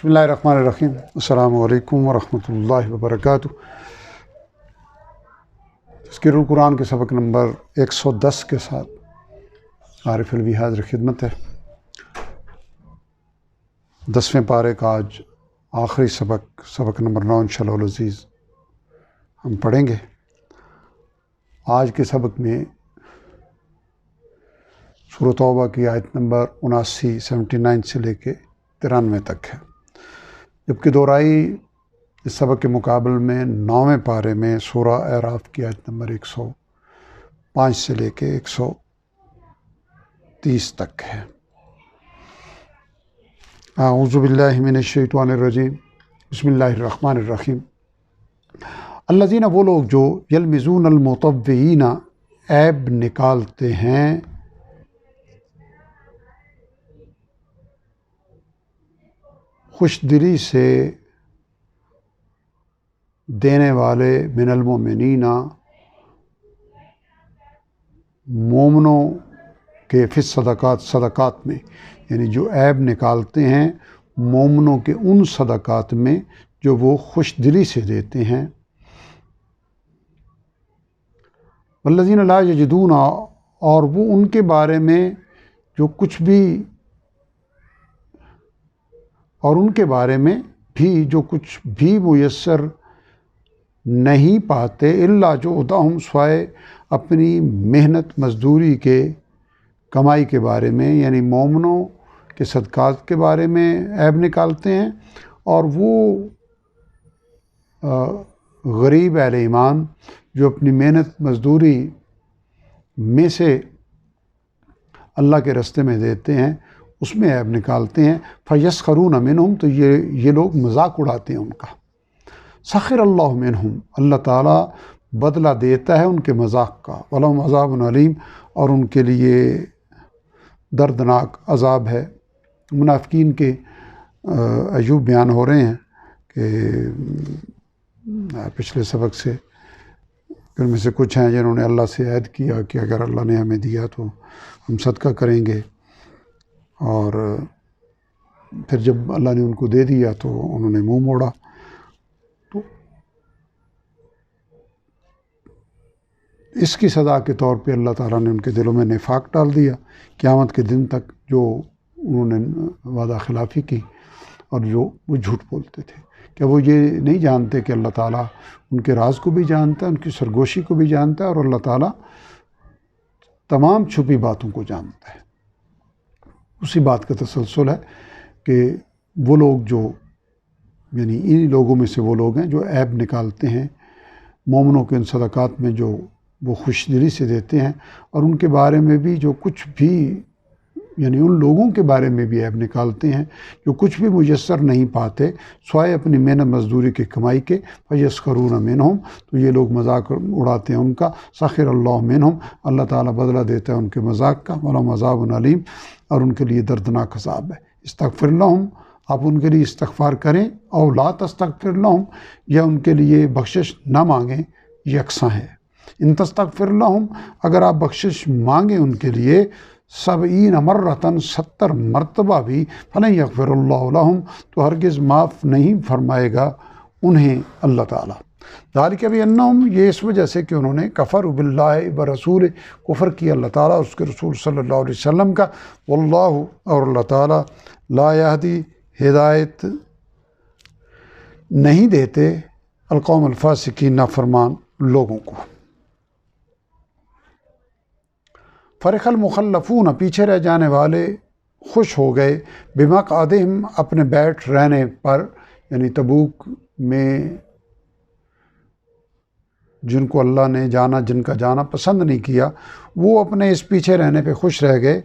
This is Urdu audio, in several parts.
بسم اللہ الرحمن الرحیم۔ السلام علیکم ورحمۃ اللہ وبرکاتہ۔ تذکرہ القرآن کے سبق نمبر 110 کے ساتھ عارف الوی حاضر خدمت ہے۔ 10ویں پارے کا آج آخری سبق نمبر 9 انشاءاللہ العزیز ہم پڑھیں گے۔ آج کے سبق میں سورۃ توبہ کی آیت نمبر 79 سے لے کے 93 تک ہے، جبکہ دورائی اس سبق کے مقابل میں 9ویں پارے میں سورہ اعراف کی آیت نمبر 105 سے لے کے 130 تک ہے۔ اعوذ باللہ من الشیطان الرجیم، بسم اللہ الرحمن الرحیم۔ الذین، وہ لوگ جو یلمزون المطوعین، عیب نکالتے ہیں خوش دلی سے دینے والے، من المؤمنین، مومنوں کے، فی صدقات میں، یعنی جو عیب نکالتے ہیں مومنوں کے ان صدقات میں جو وہ خوش دلی سے دیتے ہیں۔ والذین لا یجدون، اور وہ ان کے بارے میں جو کچھ بھی، اور ان کے بارے میں بھی جو کچھ بھی میسر نہیں پاتے، الا جہدہم، سوائے اپنی محنت مزدوری کے، کمائی کے بارے میں، یعنی مومنوں کے صدقات کے بارے میں عیب نکالتے ہیں، اور وہ غریب اہل ایمان جو اپنی محنت مزدوری میں سے اللہ کے راستے میں دیتے ہیں اس میں عیب نکالتے ہیں۔ فَيَسْخَرُونَ مِنْهُمْ، تو یہ لوگ مذاق اڑاتے ہیں ان کا۔ سَخِرَ اللَّهُ مِنْهُمْ، اللہ تعالیٰ بدلہ دیتا ہے ان کے مذاق کا۔ وَلَهُمْ عَذَابٌ عَلِيمٌ، اور ان کے لیے دردناک عذاب ہے۔ منافقین کے عیوب بیان ہو رہے ہیں کہ پچھلے سبق سے ان میں سے کچھ ہیں جنہوں نے اللہ سے عہد کیا کہ اگر اللہ نے ہمیں دیا تو ہم صدقہ کریں گے، اور پھر جب اللہ نے ان کو دے دیا تو انہوں نے منہ موڑا۔ تو اس کی سزا کے طور پہ اللہ تعالیٰ نے ان کے دلوں میں نفاق ڈال دیا قیامت کے دن تک، جو انہوں نے وعدہ خلافی کی اور جو وہ جھوٹ بولتے تھے۔ کہ وہ یہ نہیں جانتے کہ اللہ تعالیٰ ان کے راز کو بھی جانتا ہے، ان کی سرگوشی کو بھی جانتا ہے، اور اللہ تعالیٰ تمام چھپی باتوں کو جانتا ہے۔ اسی بات کا تسلسل ہے کہ وہ لوگ جو، یعنی ان لوگوں میں سے وہ لوگ ہیں جو عیب نکالتے ہیں مومنوں کے ان صدقات میں جو وہ خوش دلی سے دیتے ہیں، اور ان کے بارے میں بھی جو کچھ بھی، یعنی ان لوگوں کے بارے میں بھی عیب نکالتے ہیں جو کچھ بھی میسر نہیں پاتے سوائے اپنی محنت مزدوری کی کمائی کے۔ فَيَسْخَرُونَ مِنْهُمْ، تو یہ لوگ مذاق اڑاتے ہیں ان کا۔ سَخِرَ اللَّهُ مِنْهُمْ، اللہ تعالیٰ بدلہ دیتا ہے ان کے مذاق کا۔ وَلَهُمْ عَذَابٌ عَلِيمٌ، اور ان کے لیے دردناک عذاب ہے۔ استغفر لہم، آپ ان کے لیے استغفار کریں، او لا تستغفر لہم، یا ان کے لیے بخشش نہ مانگیں، یکساں ہے۔ ان تستغفر لہم، اگر آپ بخشش مانگیں ان کے لیے 70 مرتن، 70 مرتبہ بھی، فلن یغفر اللہ لہم، تو ہرگز معاف نہیں فرمائے گا انہیں اللہ تعالیٰ۔ ذالک بانہم، یہ اس وجہ سے کہ انہوں نے کفروا باللہ ورسولہ، کفر کیا اللہ تعالیٰ اور اس کے رسول صلی اللہ علیہ وسلم کا۔ واللہ، اور اللہ تعالیٰ، لا یہدی، ہدایت نہیں دیتے، القوم الفاسقین، نافرمان لوگوں کو۔ فرح المخلفون، پیچھے رہ جانے والے خوش ہو گئے، بمقعدہم، اپنے بیٹھ رہنے پر، یعنی تبوک میں جن کو اللہ نے جانا، جن کا جانا پسند نہیں کیا، وہ اپنے اس پیچھے رہنے پہ خوش رہ گئے،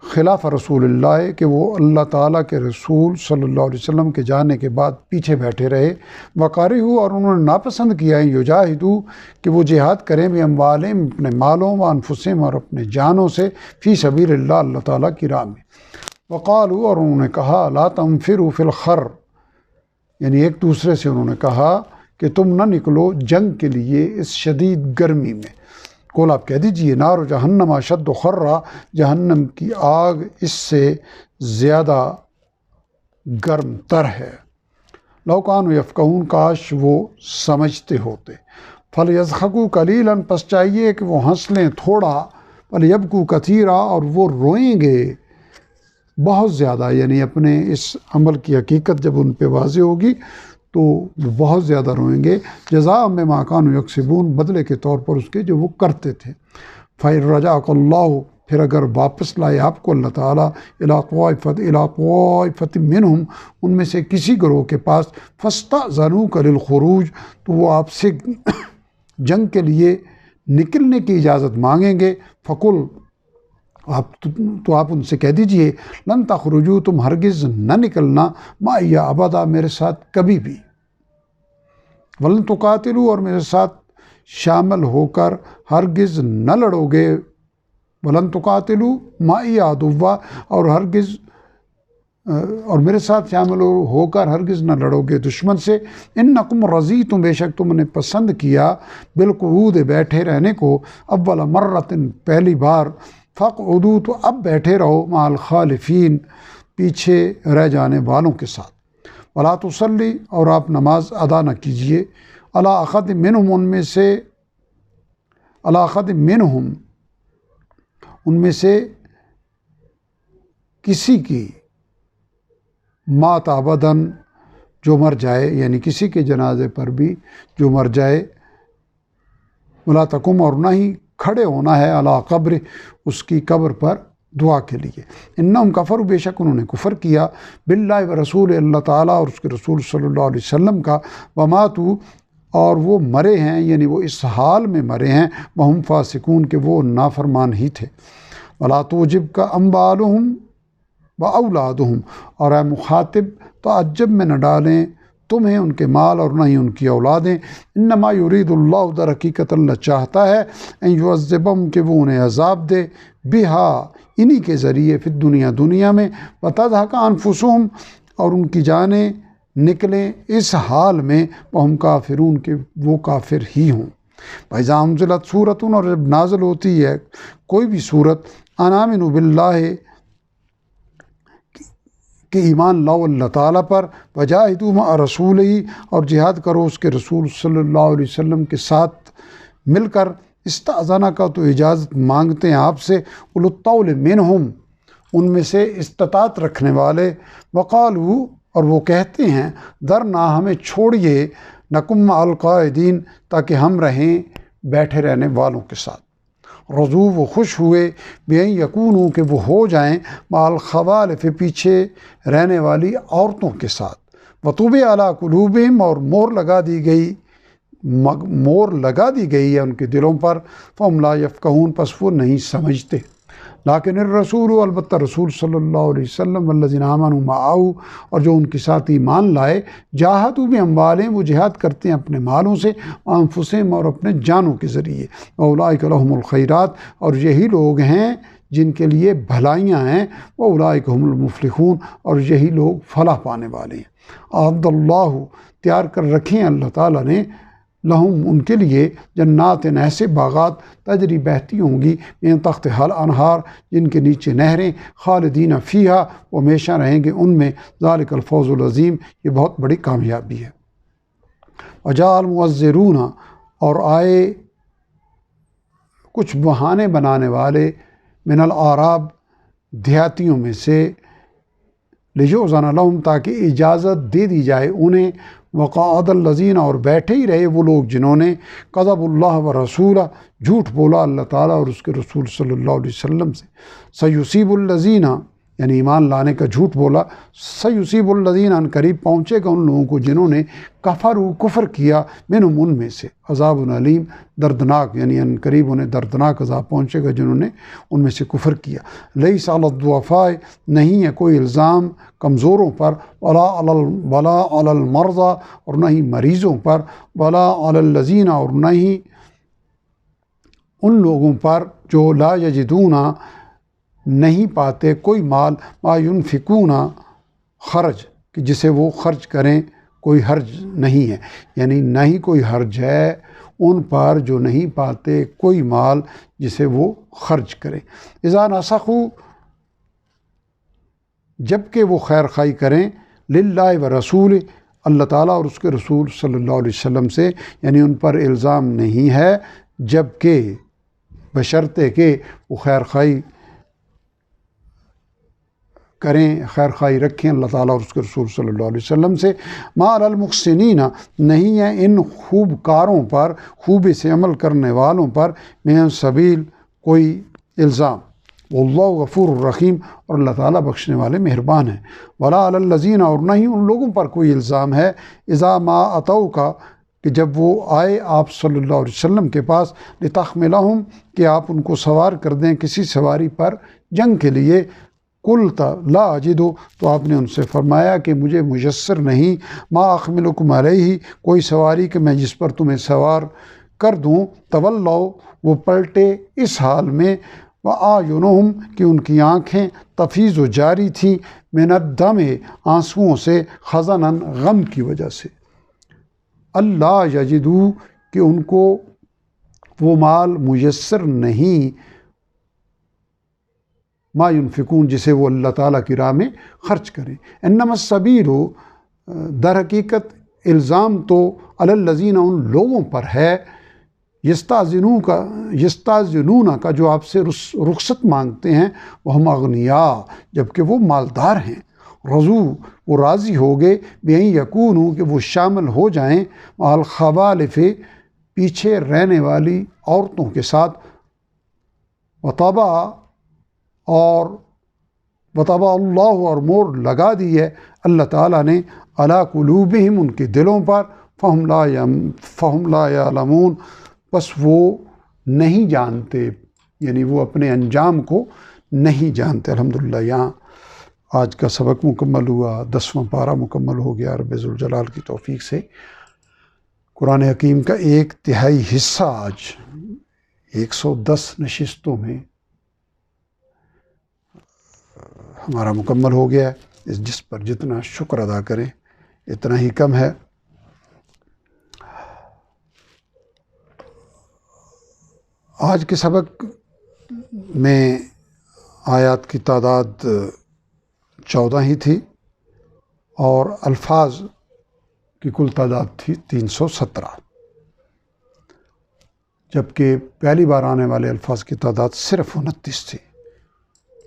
خلاف رسول اللہ، کہ وہ اللہ تعالیٰ کے رسول صلی اللہ علیہ وسلم کے جانے کے بعد پیچھے بیٹھے رہے۔ وَقَرِهُ، اور انہوں نے ناپسند کیا یجاہدوا، کہ وہ جہاد کریں، بِأَمْوَالِهِمْ، اپنے مالوں، وَأَنفُسِهِمْ، اور اپنے جانوں سے، فی سبیل اللہ، اللہ تعالیٰ کی راہ میں۔ وَقَالُوا، اور انہوں نے کہا، لَا تَنْفِرُوا فِي الْحَرِّ، یعنی ایک دوسرے سے انہوں نے کہا کہ تم نہ نکلو جنگ کے لیے اس شدید گرمی میں۔ قول آپ کہہ دیجئے، نار جہنم اشد حرا، جہنم کی آگ اس سے زیادہ گرم تر ہے۔ لو کانوا یفقہون، کاش وہ سمجھتے ہوتے۔ فلیضحکوا قلیلا، پس چاہیے کہ وہ ہنس لیں تھوڑا، ولیبکوا کثیرا، اور وہ روئیں گے بہت زیادہ، یعنی اپنے اس عمل کی حقیقت جب ان پہ واضح ہوگی تو وہ بہت زیادہ روئیں گے۔ جزاء بما كانوا یکسبون، بدلے کے طور پر اس کے جو وہ کرتے تھے۔ فَإِن رَجَعَكَ اللَّهُ، پھر اگر واپس لائے آپ کو اللہ تعالیٰ، إِلَىٰ طَائِفَةٍ مِّنْهُمْ، ان میں سے کسی گروہ کے پاس، فَاسْتَأْذَنُوكَ لِلْخُرُوجِ، تو وہ آپ سے جنگ کے لیے نکلنے کی اجازت مانگیں گے۔ فَقُلْ، آپ ان سے کہہ دیجئے، لن تخرجوا، تم ہرگز نہ نکلنا، معی ابدا، میرے ساتھ کبھی بھی، ولن تقاتلوا، اور میرے ساتھ شامل ہو کر ہرگز نہ لڑو گے، ولن تقاتلوا معی عدوا، اور ہرگز اور میرے ساتھ شامل ہو کر ہرگز نہ لڑو گے دشمن سے۔ انکم رضیتم، بے شک تم نے پسند کیا، بالقعود، بیٹھے رہنے کو، اول مرۃ، پہلی بار، فاقعدوا، تو اب بیٹھے رہو، مع الخالفین، پیچھے رہ جانے والوں کے ساتھ۔ ولا تصلی، اور آپ نماز ادا نہ کیجیے، علی احد منہم، ان میں سے، علی احد منہم، ان میں سے کسی کی، مات ابداً، جو مر جائے، یعنی کسی کے جنازے پر بھی جو مر جائے، ولا تقم، اور نہ ہی کھڑے ہونا ہے، علی قبر، اس کی قبر پر دعا کے لیے۔ انہم کفروا، بے شک انہوں نے کفر کیا، باللہ و رسول، اللہ تعالیٰ اور اس کے رسول صلی اللہ علیہ وسلم کا، وماتوا، اور وہ مرے ہیں، یعنی وہ اس حال میں مرے ہیں، وہم فاسقون، کہ وہ نافرمان ہی تھے۔ ولا تعجبک اموالہم واولادہم، اور اے مخاطب، تعجب میں نہ ڈالیں تمہیں ان کے مال اور نہ ہی ان کی اولادیں۔ انما یرید اللہ، در حقیقت اللہ چاہتا ہے، ان یعذبہم، کہ وہ انہیں عذاب دے، بہا، انہی کے ذریعے، فی الدنیا، دنیا میں، وتضحک انفسہم، اور ان کی جانیں نکلیں اس حال میں، وہم کافرون، کہ وہ کافر ہی ہوں۔ وَإِذَا أُنزِلَتْ سُورَةٌ، اور جب نازل ہوتی ہے کوئی بھی صورت، أَنْ آمِنُوا بِاللَّهِ، کہ ایمان لاؤ اللہ تعالیٰ پر، وجاہدوا مع رسولہ، اور جہاد کرو اس کے رسول صلی اللہ علیہ وسلم کے ساتھ مل کر، استأذنک، کا تو اجازت مانگتے ہیں آپ سے، اولو الطول منہم، ان میں سے استطاعت رکھنے والے، وقالوا، اور وہ کہتے ہیں، ذرنا، ہمیں چھوڑیے، نکن مع القاعدین، تاکہ ہم رہیں بیٹھے رہنے والوں کے ساتھ۔ رضو، وہ خوش ہوئے، بِأَن یکونوا، کہ وہ ہو جائیں، مع الخوالف، پیچھے رہنے والی عورتوں کے ساتھ، وطبع علی قلوبہم، اور مہر لگا دی گئی ہے ان کے دلوں پر، فہم لا یفقہون، پس وہ نہیں سمجھتے۔ لیکن الرسول، البتہ رسول صلی اللہ علیہ وسلم، والذین آمنوا معہ، اور جو ان کے ساتھ ایمان لائے، جاہدوا باموالہم، وہ جہاد کرتے ہیں اپنے مالوں سے، وانفسہم، اور اپنے جانوں کے ذریعے، واولئک لہم الخیرات، اور یہی لوگ ہیں جن کے لیے بھلائیاں ہیں، واولئک هم المفلحون، اور یہی لوگ فلاح پانے والے ہیں۔ اعد اللہ، تیار کر رکھیں اللہ تعالیٰ نے، لہم، ان کے لیے، جنات، ایسے باغات، تجری، بہتی ہوں گی، من تحتہا الانہار، جن کے نیچے نہریں، خالدین فیہا، وہ ہمیشہ رہیں گے ان میں، ذالک الفوز العظیم، یہ بہت بڑی کامیابی ہے۔ وجاء المعذرون، اور آئے کچھ بہانے بنانے والے، من الاعراب، دیہاتیوں میں سے، لیؤذن لہم، تاکہ اجازت دے دی جائے انہیں، وقعد الذین، اور بیٹھے ہی رہے وہ لوگ جنہوں نے، کذبوا اللہ ورسولہ، جھوٹ بولا اللہ تعالیٰ اور اس کے رسول صلی اللہ علیہ وسلم سے، سیصیب الذین، یعنی ایمان لانے کا جھوٹ بولا، سیصیب الذین، ان قریب پہنچے گا ان لوگوں کو جنہوں نے، کفروا، کفر کیا، منہم، ان میں سے، عذاب علیم، دردناک، یعنی ان قریب انہیں دردناک عذاب پہنچے گا جنہوں نے ان میں سے کفر کیا۔ لیس علی الضعفاء، نہیں ہے کوئی الزام کمزوروں پر، ولا علی المرضى، اور نہ ہی مریضوں پر، ولا علی الذین، اور نہ ہی ان لوگوں پر جو لا یجدون، نہیں پاتے کوئی مال، ما ينفقون، خرچ، کہ جسے وہ خرچ کریں، کوئی حرج نہیں ہے، یعنی نہ ہی کوئی حرج ہے ان پر جو نہیں پاتے کوئی مال جسے وہ خرچ کریں۔ اذا نسخوا، جب کہ وہ خیر خواہی کریں، للہ و رسول، اللہ تعالیٰ اور اس کے رسول صلی اللہ علیہ وسلم سے، یعنی ان پر الزام نہیں ہے، جبکہ بشرطے کہ وہ خیر خواہی کریں، خیر خواہی رکھیں اللہ تعالیٰ اور اس کے رسول صلی اللہ علیہ وسلم سے۔ ما علی المحسنین، نہیں ہے ان خوب کاروں پر، خوبی سے عمل کرنے والوں پر، من سبیل کوئی الزام، واللہ غفور الرحیم، اور اللہ تعالیٰ بخشنے والے مہربان ہیں۔ ولا علی الذین، اور نہیں ان لوگوں پر کوئی الزام ہے، اذا ما اتوک، کہ جب وہ آئے آپ صلی اللہ علیہ وسلم کے پاس، لتحملہم، کہ آپ ان کو سوار کر دیں کسی سواری پر جنگ کے لیے، قلت لا اجد، تو آپ نے ان سے فرمایا کہ مجھے میسر نہیں، ما احملکم علیہ، کوئی سواری کہ میں جس پر تمہیں سوار کر دوں، تولوا، وہ پلٹے اس حال میں، وَأَعْيُنُهُمْ، کہ ان کی آنکھیں تفیض و جاری تھیں، من الدم، آنسوؤں سے، خزناً، غم کی وجہ سے، اللہ یجدو، کہ ان کو وہ مال میسر نہیں، ما ينفقون، جسے وہ اللہ تعالیٰ کی راہ میں خرچ کریں۔ انما السبیل، در حقیقت الزام تو علی الذین، ان لوگوں پر ہے، یستاذنون کا، جو آپ سے رخصت مانگتے ہیں، وہم اغنیاء، جبکہ وہ مالدار ہیں، رضو، وہ راضی ہو گئے، بِأَن یکونوا، کہ وہ شامل ہو جائیں، مع الخوالف، پیچھے رہنے والی عورتوں کے ساتھ، وطبع اللہ، اور مور لگا دی ہے اللہ تعالیٰ نے، علی قلوبہم، ان کے دلوں پر، فہم لا یعلمون، بس وہ نہیں جانتے، یعنی وہ اپنے انجام کو نہیں جانتے۔ الحمدللہ یہاں آج کا سبق مکمل ہوا، 10واں پارہ مکمل ہو گیا رب ذوالجلال کی توفیق سے۔ قرآن حکیم کا 1/3 حصہ آج 110 نشستوں میں ہمارا مکمل ہو گیا ہے، جس پر جتنا شکر ادا کریں اتنا ہی کم ہے۔ آج کے سبق میں آیات کی تعداد 14 ہی تھی، اور الفاظ کی کل تعداد تھی 317، جبکہ پہلی بار آنے والے الفاظ کی تعداد صرف 29 تھی۔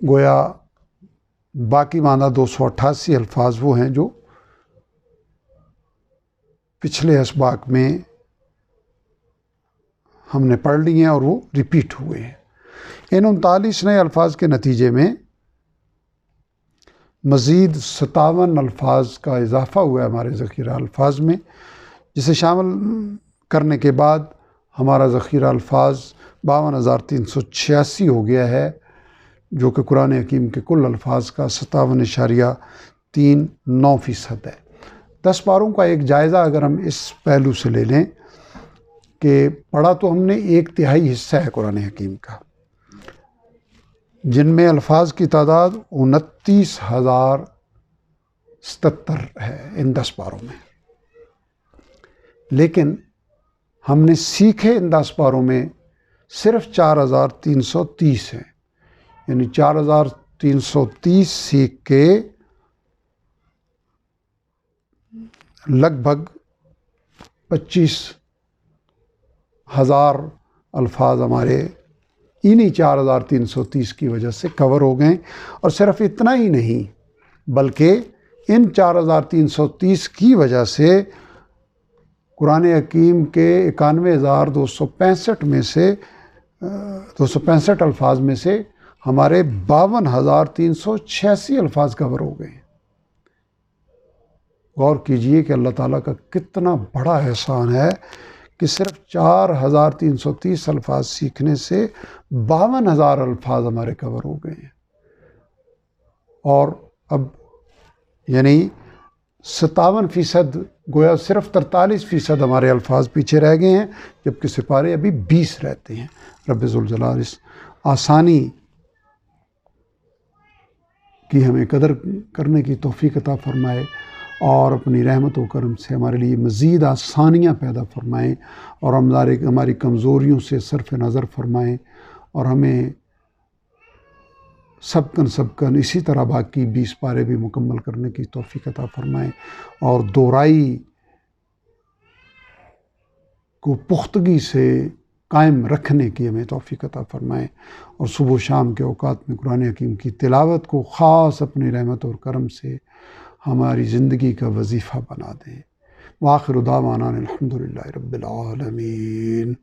گویا باقی ماندہ 288 الفاظ وہ ہیں جو پچھلے اسباق میں ہم نے پڑھ لیے ہیں اور وہ ریپیٹ ہوئے ہیں۔ ان 39 نئے الفاظ کے نتیجے میں مزید 57 الفاظ کا اضافہ ہوا ہے ہمارے ذخیرہ الفاظ میں، جسے شامل کرنے کے بعد ہمارا ذخیرہ الفاظ 52,386 ہو گیا ہے، جو کہ قرآن حکیم کے کل الفاظ کا 57.39% ہے۔ 10 پاروں کا ایک جائزہ اگر ہم اس پہلو سے لے لیں کہ پڑھا تو ہم نے 1/3 حصہ ہے قرآن حکیم کا، جن میں الفاظ کی تعداد 29,077 ہے ان 10 پاروں میں، لیکن ہم نے سیکھے ان 10 پاروں میں صرف 4,330 ہیں، یعنی 4,330 سیکھ کے لگ بھگ 25,000 الفاظ ہمارے انہی 4,330 کی وجہ سے کور ہو گئے۔ اور صرف اتنا ہی نہیں، بلکہ ان 4,330 کی وجہ سے قرآن حکیم کے 91,265 میں سے 265 الفاظ میں سے ہمارے 52,386 الفاظ کور ہو گئے۔ غور کیجئے کہ اللہ تعالیٰ کا کتنا بڑا احسان ہے کہ صرف 4,330 الفاظ سیکھنے سے 52,000 الفاظ ہمارے کور ہو گئے ہیں، اور اب یعنی 57%، گویا صرف 43% ہمارے الفاظ پیچھے رہ گئے ہیں، جبکہ سپارے ابھی 20 رہتے ہیں۔ رب ذوالجلال اس آسانی کی ہمیں قدر کرنے کی توفیق عطا فرمائے، اور اپنی رحمت و کرم سے ہمارے لیے مزید آسانیاں پیدا فرمائیں، اور ہماری کمزوریوں سے صرف نظر فرمائیں، اور ہمیں سبکن اسی طرح باقی 20 پارے بھی مکمل کرنے کی توفیق عطا فرمائیں، اور دورائی کو پختگی سے قائم رکھنے کی ہمیں توفیق عطا فرمائیں، اور صبح و شام کے اوقات میں قرآن حکیم کی تلاوت کو خاص اپنی رحمت اور کرم سے ہماری زندگی کا وظیفہ بنا دیں۔ وآخر دعوانا الحمدللہ رب العالمین۔